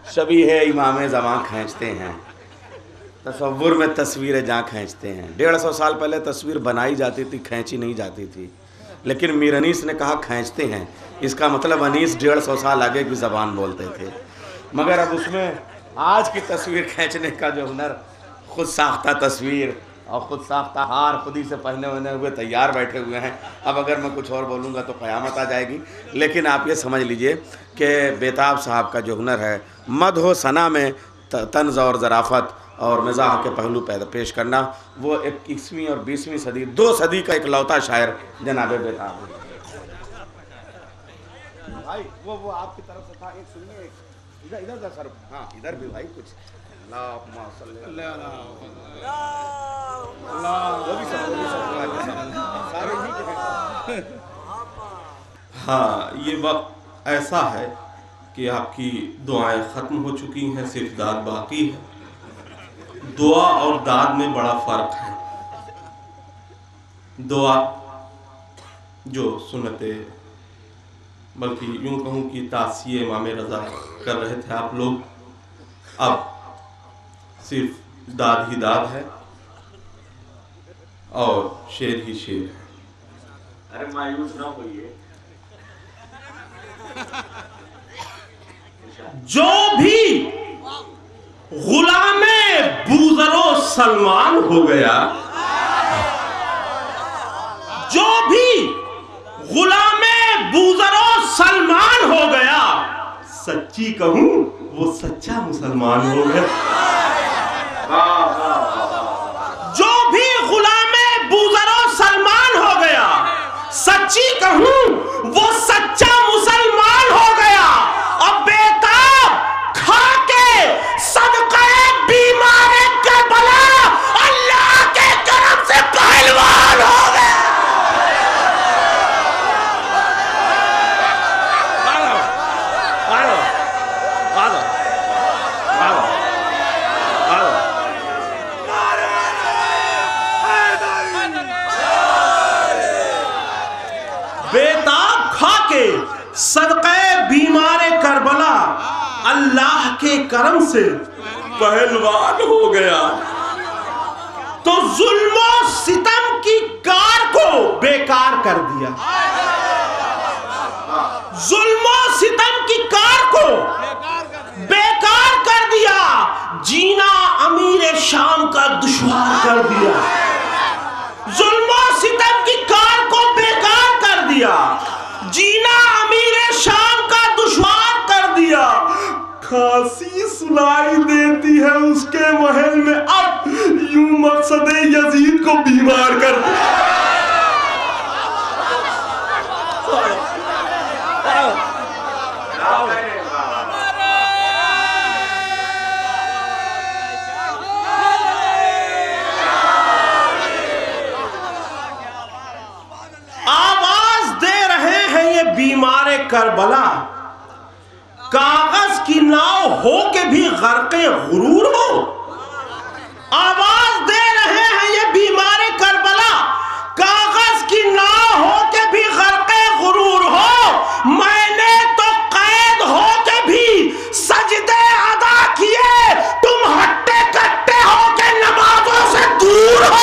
शबीह इमाम ज़मां खींचते हैं, तसव्वुर में तस्वीरें जहाँ खींचते हैं। 150 साल पहले तस्वीर बनाई जाती थी, खींची नहीं जाती थी, लेकिन मीर अनीस ने कहा खींचते हैं। इसका मतलब अनीस 150 साल आगे की ज़बान बोलते थे, मगर अब उसमें आज की तस्वीर खींचने का जो हुनर, खुद साख्ता तस्वीर और ख़ुद साख्ता हार खुद ही से पहने होने हुए तैयार बैठे हुए हैं। अब अगर मैं कुछ और बोलूँगा तो क़यामत आ जाएगी। लेकिन आप ये समझ लीजिए कि बेताब साहब का जो हुनर है मदह सना में तंज़ और ज़राफ़त और मिज़ाह के पहलू पैदा पेश करना, वो 21वीं और 20वीं सदी, 2 सदी का इकलौता शायर जनाब बेताब है। भाई वो आपकी तरफ से था, एक सुनिए, इधर इधर सर, हाँ इधर भी भाई कुछ। हाँ, ये वक्त ऐसा है कि आपकी दुआएं ख़त्म हो चुकी हैं, सिर्फ दाद बाकी है। दुआ और दाद में बड़ा फ़र्क है। दुआ जो सुन्नते, बल्कि यूँ कहूँ कि तासिए इमाम रज़ा कर रहे थे आप लोग, अब सिर्फ दाद ही दाद है और शेर ही शेर है। अरे मायूस ना होइए। जो भी गुलामे बूज़रो सलमान हो गया, जो भी गुलामे बूज़रो सलमान हो गया, सच्ची कहूं वो सच्चा मुसलमान हो गया। जो भी गुलामे बूज़रो सलमान हो गया, सच्ची कहूं वो सच्चा मुसलमान हो गया। अब बेताब खा के सदक़े बीमारे करबला अल्लाह के करम से पहलवान हो गया। बेताब खा के सदक़े बीमारे करबला अल्लाह के करम से पहलवान हो गया। तो जुल्म सितम की कार को बेकार कर दिया, जुल्म सितम की कार को बेकार कर दिया। जीना अमीर शाम का दुश्वार कर दिया, जुल्म सितम की कार को बेकार कर दिया। जीना अमीर शाम का दुश्वार कर दिया। खांसी सुनाई देती है उसके महल में, अब यूं मकसद यजीद को बीमार कर दिया। बीमारे करबला, कागज की नाव हो के भी गर्क़े गुरूर हो। आवाज दे रहे हैं ये बीमारे करबला, कागज की नाव हो के भी गर्क़े गुरूर हो। मैंने तो कैद हो के भी सजदे अदा किए, तुम हट्टे कट्टे हो के नमाजों से दूर हो।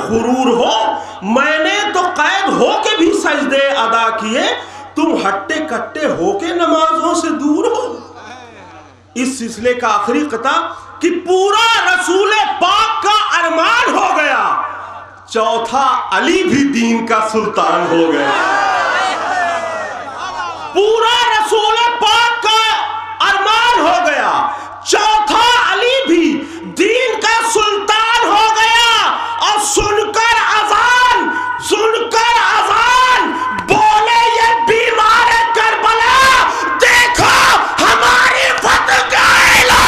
गुरूर हो, मैंने तो कैद हो के भी सजदे अदा किए, तुम हट्टे कट्टे हो के नमाजों से दूर हो। इस सिलसिले का आखिरी कता कि पूरा रसूल पाक का अरमान हो गया, चौथा अली भी दीन का सुल्तान हो गया। पूरा रसूल पाक का अरमान हो गया, चौथा अली भी दीन का सुल्तान हो गया। और सुनकर अजान बोले ये बीमारे करबला, देखो हमारी फतह का ऐलान।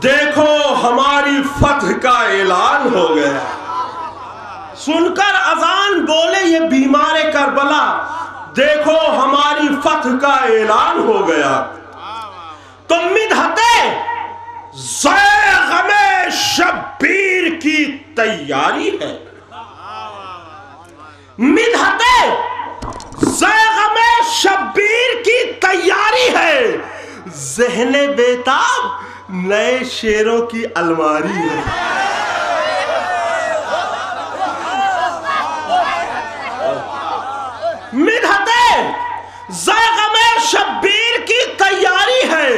देखो हमारी फतह का ऐलान हो गया। सुनकर अजान बोले ये बीमारे करबला, देखो हमारी फतह का ऐलान हो गया। तो मिदहते ज़ैग़मे शब्बीर की तैयारी है, मिदहते ज़ैग़मे शब्बीर की तैयारी है। ज़हने बेताब नए शेरों की अलमारी है। मिदहते ज़ैग़मे शब्बीर की तैयारी है,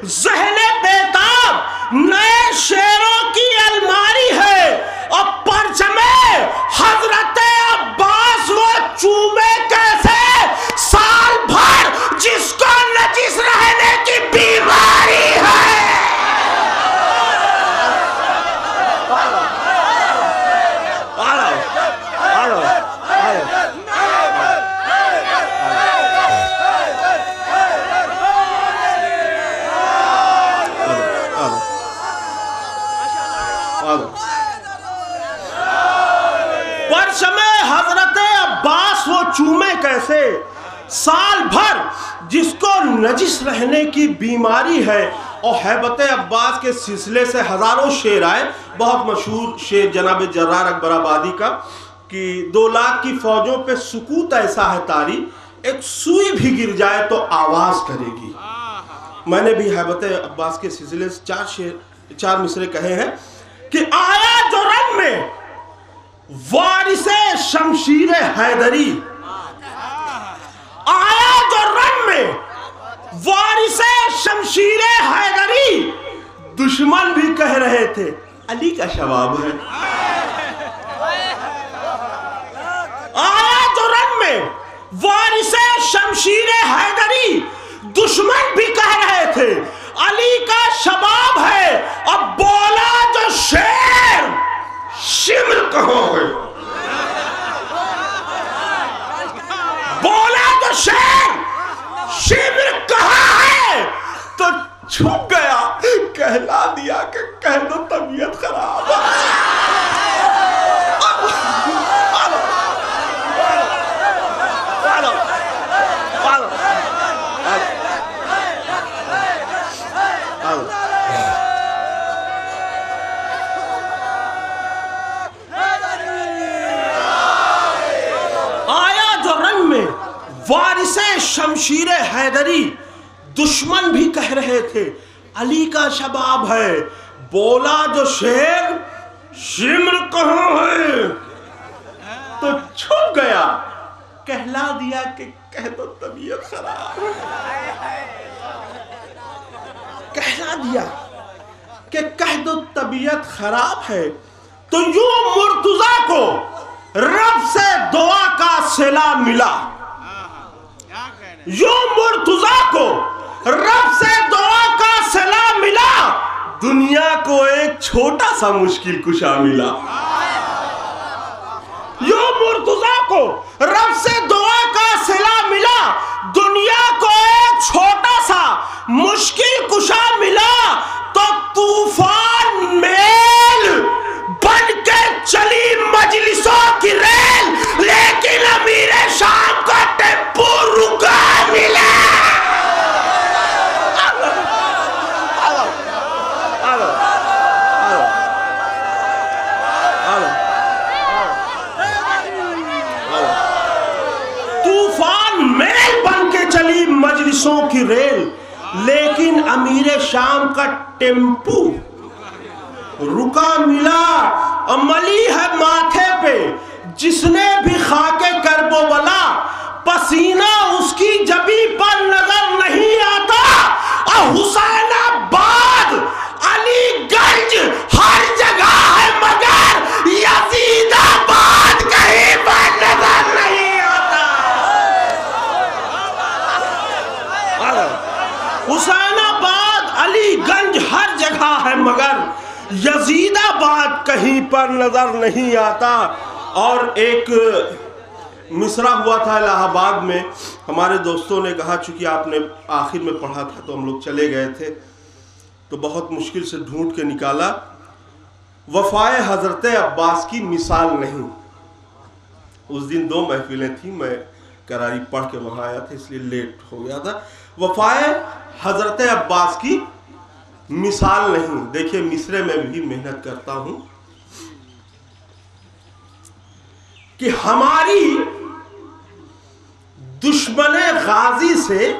ज़हने बेताब नए शेरों की अलमारी है। और परचमे हज़रते अब्बास वो चूमे कैसे, साल भर जिसको नजिस रहने की बीमारी है। परचमे हज़रते अब्बास वो चूमे कैसे, साल भर जिसको नजिस रहने की बीमारी है। और हैबत अब्बास के सिलसिले से हज़ारों शेर आए। बहुत मशहूर शेर जनाब जर्रार अकबराबादी का कि 2 लाख की फौजों पे सुकूत ऐसा है तारी, एक सुई भी गिर जाए तो आवाज़ करेगी। मैंने भी हैबत अब्बास के सिलसिले से 4 मिसरे कहे हैं कि आया जो रन में वारिसे शमशीर हैदरी, आया जो रन में वारिसे शमशीर हैदरी, दुश्मन भी कह रहे थे अली का शबाब है। आया जो रन में वारिसे शमशीर हैदरी, दुश्मन भी कह रहे थे अली का शबाब है। अब बोला जो शेर शिमर कहाँ है, बोला जो शेर शिमर कहाँ है, तो छुप गया, कहला दिया कि कह दो तबीयत खराब है। वारिसे शमशीर हैदरी, दुश्मन भी कह रहे थे अली का शबाब है। बोला जो शेर शिमर कहाँ है, तो छुप गया, कहला दिया कि कह दो तबीयत खराब। कहला दिया कि कह दो तबीयत खराब है। तो यूं मुर्तजा को रब से दुआ का सिला मिला, यूं मुर्तजा को रब से दुआ का सलाम मिला, दुनिया को एक छोटा सा मुश्किल कुशा मिला। यूं मुर्तजा को रब से दुआ का सलाम मिला, दुनिया को एक छोटा सा मुश्किल कुशा मिला। तो तूफान मेल बन के चली मजलिसों की रेल, लेकिन अमीर शाम का टेम्पो रुका मिला। तूफान मेल बन के चली मजलिसों की रेल, लेकिन अमीर शाम का टेम्पू रुका मिला। अमली है माथे पे जिसने भी खाके करबो बला, पसीना उसकी जबी पर नजर नहीं आता। और हुसैनाबाद अलीगंज हर जगह है, मगर यजीदाबाद कहीं पर नजर नहीं आता। हुसैनाबाद अलीगंज हर जगह है, मगर यजीदाबाद कहीं पर नजर नहीं आता। और एक मिसरा हुआ था इलाहाबाद में, हमारे दोस्तों ने कहा, चूंकि आपने आखिर में पढ़ा था तो हम लोग चले गए थे, तो बहुत मुश्किल से ढूंढ के निकाला, वफाए हजरत अब्बास की मिसाल नहीं। उस दिन 2 महफिलें थी, मैं करारी पढ़ के वहां आया था इसलिए लेट हो गया था। वफाए हजरत अब्बास की मिसाल नहीं। देखिए मिसरे में भी मेहनत करता हूं कि हमारी दुश्मने गाजी से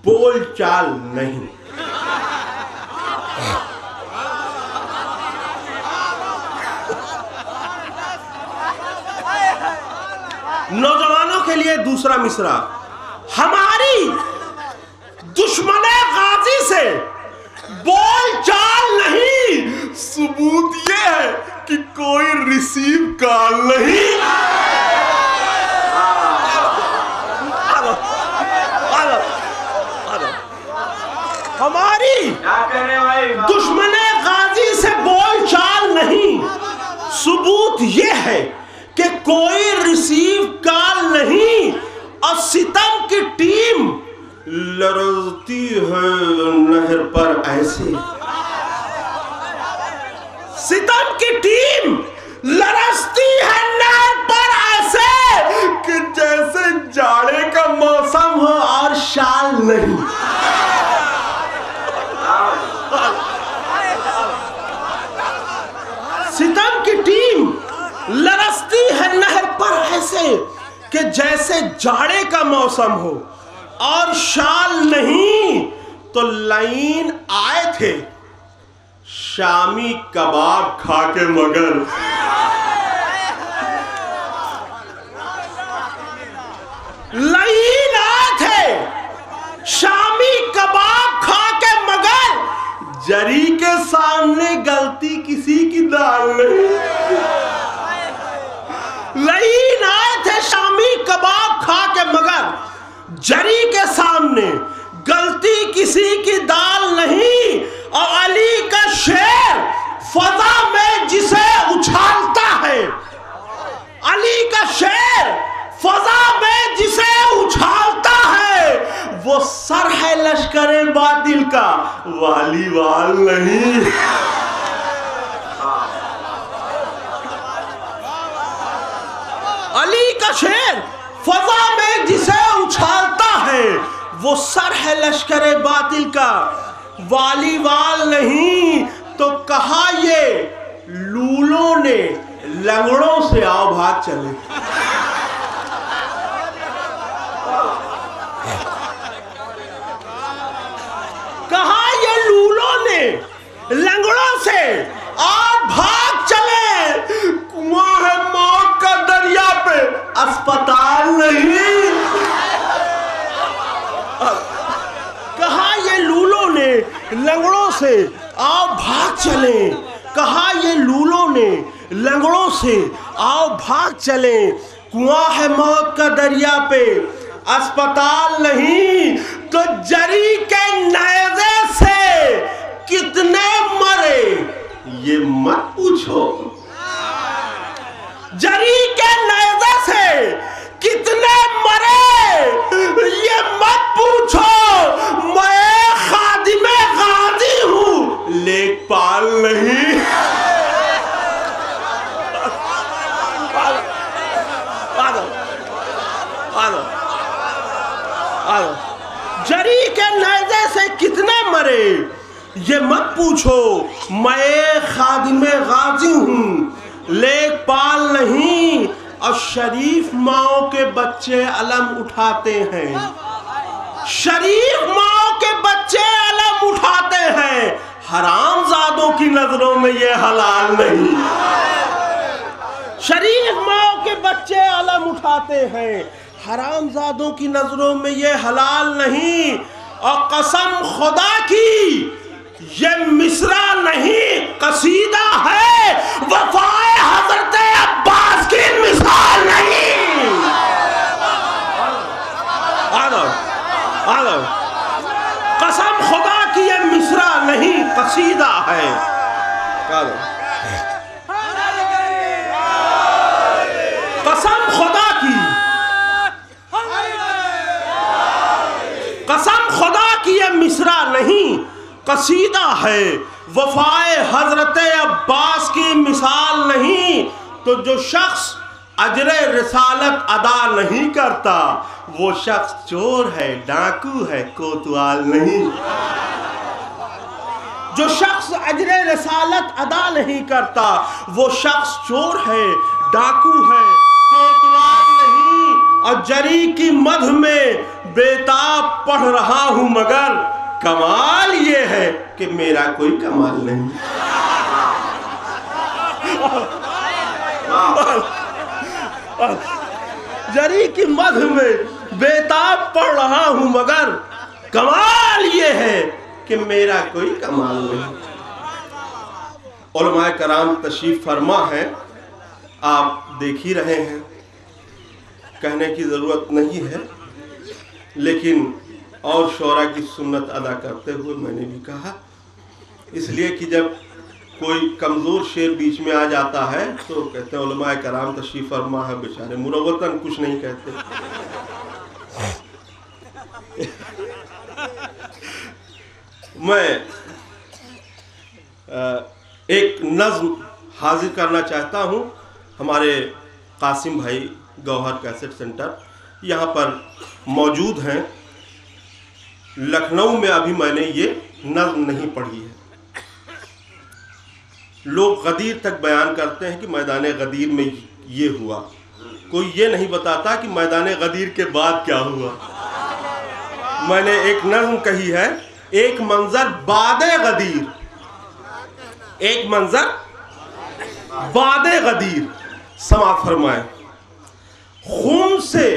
बोलचाल नहीं। नौजवानों के लिए दूसरा मिसरा, हमारी दुश्मने गाजी से बोलचाल नहीं, सबूत यह है कि कोई रिसीव कॉल नहीं। हमारी दुश्मने गाजी से बोलचाल नहीं, सबूत यह है कि कोई रिसीव कॉल नहीं, और सितम की टीम लरजती है नहर पर ऐसे। सितम की टीम लरजती है नहर पर ऐसे कि जैसे जाड़े का मौसम हो और शाल नहीं। सितम की टीम लरजती है नहर पर ऐसे कि जैसे जाड़े का मौसम हो और शाल नहीं। तो लाइन आए थे शामी कबाब खा के मगर, लाइन आए थे शामी कबाब खा के मगर, जरी के सामने गलती किसी की दाल नहीं। लाइन आए थे शामी कबाब खा के मगर, जरी के सामने गलती किसी की दाल नहीं। और अली का शेर फजा में जिसे उछालता है, अली का शेर फजा में जिसे उछालता है, वो सर है लश्करे बातिल का, वाली वाल नहीं। अली का शेर फजा में जिसे उछालता है, वो सर है लश्करे बातिल का, वाली वाल नहीं। तो कहा ये लूलों ने लंगड़ों से आओ भाग चले। कहा ये लूलों ने लंगड़ों से आओ भाग चले, कुआं है मौत का दरिया पे, अस्पताल नहीं। कहा ये लूलों ने लंगड़ों से आओ भाग चले, कहा ये लूलों ने लंगड़ों से आओ भाग चले, कुआं है मौत का दरिया पे, अस्पताल नहीं। तो जरी के नेज़े से कितने मरे ये मत पूछो, जरी के नेज़े से कितने मरे ये मत पूछो। मैं खादिमे गाजी हूं, लेखपाल नहीं। जरी के नेज़े से कितने मरे ये मत पूछो। मैं खादिमे गाजी हूं, लेखपाल नहीं। और शरीफ माओ के बच्चे अलम उठाते हैं, शरीफ माओ के बच्चे अलम उठाते हैं, हरामजादों की नजरों में ये हलाल नहीं। शरीफ माओ के बच्चे अलम उठाते हैं, हरामजादों की नजरों में ये हलाल नहीं। और कसम खुदा की ये मिसरा नहीं कसीदा है, वफाए हजरत अब्बास की मिसाल नहीं। आलो कसम खुदा की ये मिसरा नहीं कसीदा है। कसम खुदा की, कसम खुदा की ये मिसरा नहीं कसीदा है, वफाए हजरत अब्बास की मिसाल नहीं। तो जो शख्स अजरे रिसालत अदा नहीं करता वो शख्स चोर है, डाकू है, कोतवाल नहीं। जो शख्स अजरे रिसालत अदा नहीं करता वो शख्स चोर है, डाकू है, कोतवाल नहीं। और जरी की मध में बेताब पढ़ रहा हूं मगर कमाल ये है कि मेरा कोई कमाल नहीं। जरी की मध में बेताब पढ़ रहा हूं मगर कमाल ये है कि मेरा कोई कमाल नहीं। उलमाए कराम तशरीफ फरमा है, आप देख ही रहे हैं, कहने की ज़रूरत नहीं है। लेकिन और शोरा की सुन्नत अदा करते हुए मैंने भी कहा, इसलिए कि जब कोई कमज़ोर शेर बीच में आ जाता है तो कहते हैं उलमाए कराम तशरीफ फरमा है, बेचारे मुरव्वतन कुछ नहीं कहते। मैं एक नज़्म हाजिर करना चाहता हूँ। हमारे कासिम भाई गौहर कैसेट सेंटर यहाँ पर मौजूद हैं। लखनऊ में अभी मैंने ये नज़्म नहीं पढ़ी है। लोग गदीर तक बयान करते हैं कि मैदान गदीर में ये हुआ, कोई ये नहीं बताता कि मैदान गदीर के बाद क्या हुआ। मैंने एक नज़्म कही है, एक मंजर बादे गदीर, एक मंजर बादे गदीर। समाअत फरमाए। खून से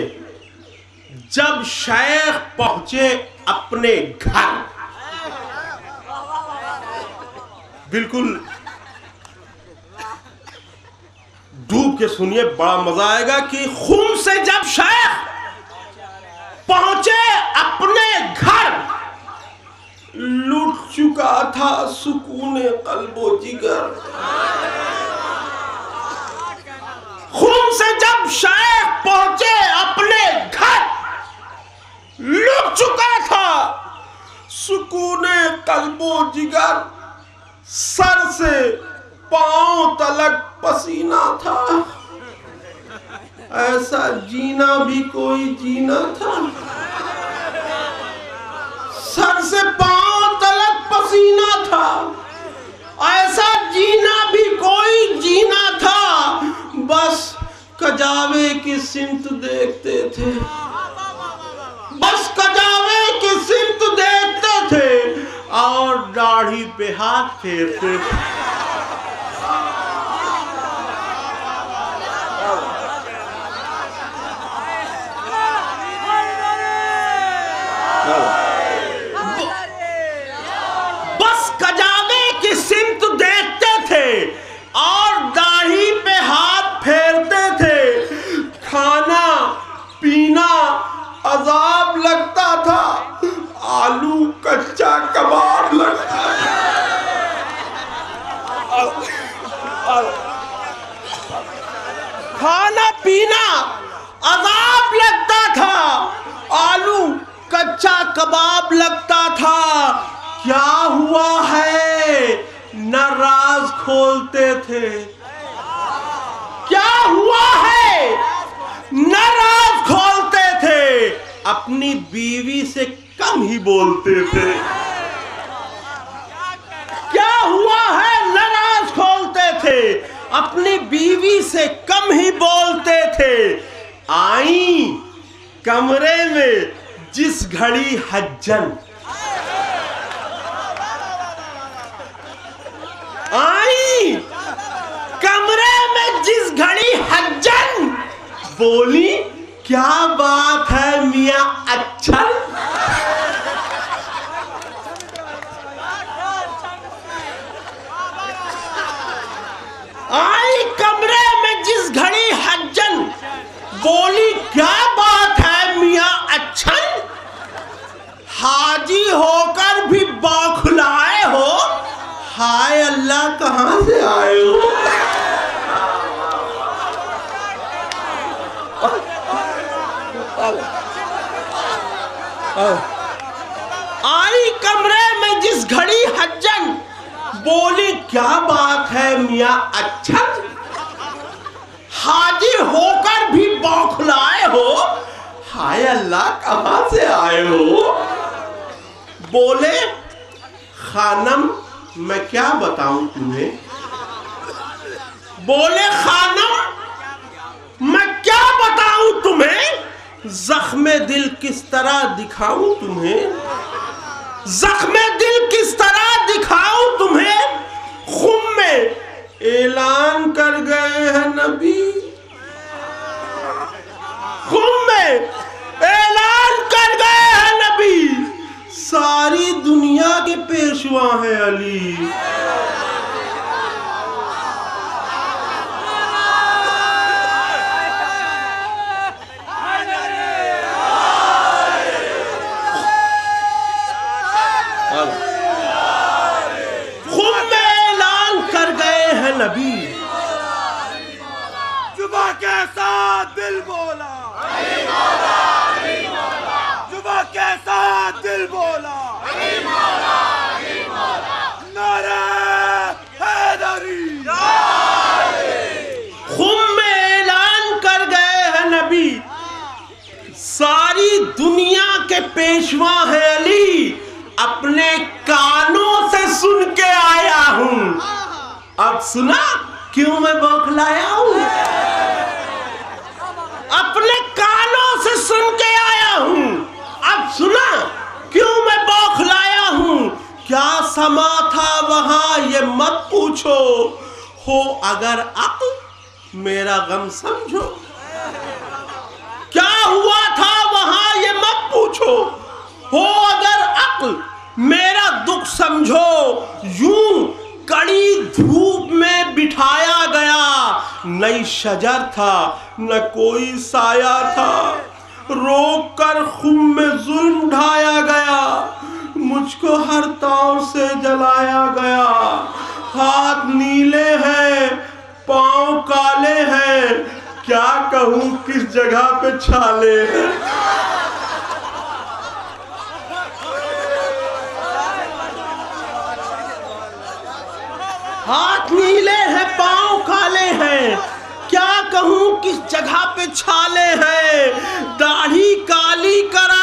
जब शेख पहुंचे अपने घर, बिल्कुल डूब के सुनिए, बड़ा मजा आएगा कि खून से जब शेख पहुंचे अपने घर, लुट चुका था सुकूने कल्बो जिगर। खून से जब शेख पहुंचे अपने घर, लुट चुका था सुकूने कल्बो जिगर। सर से पांव तलक पसीना था, ऐसा जीना भी कोई जीना था। सर से पांव तलक पसीना था, ऐसा जीना भी कोई जीना था। बस कजावे की सिमत देखते थे, बस कजावे की सिमत देखते थे और दाढ़ी पे हाथ फेरते थे। बस कजावे की सिमत देखते थे और दाढ़ी पे हाथ फेरते थे। खाना पीना अजाब लगता था, आलू कच्चा कबाब लगता था। खाना पीना अजाब लगता था, आलू कच्चा कबाब लगता था। क्या हुआ है न राज खोलते थे, क्या हुआ है न राज खोलते थे। अपनी बीवी से कम ही बोलते थे। क्या हुआ है न राज खोलते थे, अपनी बीवी से कम ही बोलते थे। आई कमरे में जिस घड़ी हज्जन, आई कमरे में जिस घड़ी हज्जन, बोली क्या बात है मियां अच्छा। आई कमरे में जिस घड़ी हज्जन, बोली क्या बात है मियां अच्छा। हाजी होकर भी बौखलाए हो, हाय अल्लाह कहां से आए हो। आई कमरे में जिस घड़ी हज्जन बोली क्या बात है मियां अच्छा, हाजिर होकर भी बौखलाए हो, हाय अल्लाह कहां से आए हो। बोले खानम मैं क्या बताऊं तुम्हें, बोले खानम मैं क्या बताऊं तुम्हें, जख्मे दिल किस तरह दिखाऊं तुम्हें, जख्मे दिल किस तरह दिखाऊं तुम्हें, खुम में ऐलान कर गए हैं नबी, खुम में ऐलान कर गए हैं नबी, सारी दुनिया के पेशवा है अली। खुद में ऐलान कर गए हैं नबी, जुबा कैसा दिल बोला, जुबा कैसा दिल बोला, नारे हैदरी। खुद में ऐलान कर गए हैं नबी, सारी दुनिया के पेशवा है अली, अपने कानों से सुन के आया हूं। अब सुना क्यों मैं बौखलाया हूं, अपने कानों से सुन के आया हूं। अब सुना क्यों मैं बौखलाया हूं, क्या समा था वहां ये मत पूछो, हो अगर अक्ल मेरा गम समझो, क्या हुआ था वहां ये मत पूछो, हो अगर अक्ल मेरा दुख समझो। यूं कड़ी धूप में बिठाया गया, नई शजर था न कोई साया था, रोक कर खुम में जुल्म ढाया गया, मुझको हर तौर से जलाया गया। हाथ नीले हैं पांव काले हैं, क्या कहूं किस जगह पे छाले हैं। हाथ नीले हैं पांव काले हैं, क्या कहूं किस जगह पे छाले हैं। दाढ़ी काली करा